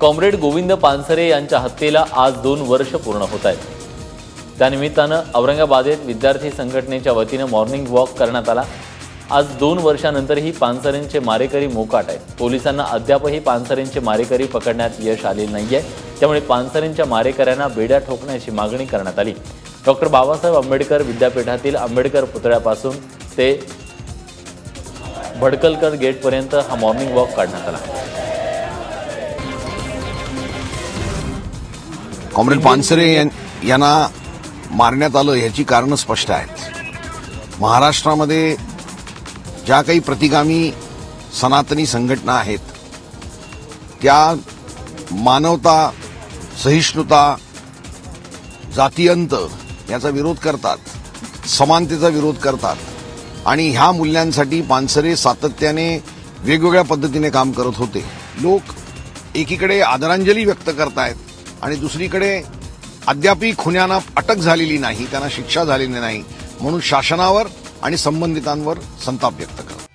Comrade Govind Pansare यांच्या हत्येला आज 2 वर्ष पूर्ण होत आहेत। त्यानिमित्तानं औरंगाबादेत विद्यार्थी संघटनेच्या वतीनं मॉर्निंग वॉक करण्यात आला। आज 2 वर्षांनंतरही पानसरेंचे मारेकरी मोकाट आहेत। पोलिसांना अद्यापही पानसरेंचे मारेकरी पकडण्यात यश आले नाहीये, त्यामुळे पानसरेंच्या मारेकऱ्यांना बेड्या ठोकण्याची मागणी करण्यात आली। डॉक्टर बाबासाहेब आंबेडकर विद्यापीठातील आंबेडकर पुतळ्यापासून ते भडकलकर गेटपर्यंत हा मॉर्निंग वॉक काढण्यात आला। कॉम्रेड पानसरे यांना मारण्यात आलं याची कारणं स्पष्ट आहेत। महाराष्ट्रामध्ये ज्या काही प्रतिगामी सनातनी संघटना आहेत त्या मानवता, सहिष्णुता, जातीयंत याचा विरोध करतात, समानतेचा विरोध करतात आणि ह्या मूल्यांसाठी पानसरे सातत्याने वेगवेगळ्या पद्धतीने काम करत होते। लोक एकीकडे आदरांजली व्यक्त करतायत आणि दुसरीकडे अद्यापही खुन्यांना अटक झालेली नाही, त्यांना शिक्षा झालेली नाही, म्हणून शासनावर आणि संबंधितांवर संताप व्यक्त करतात।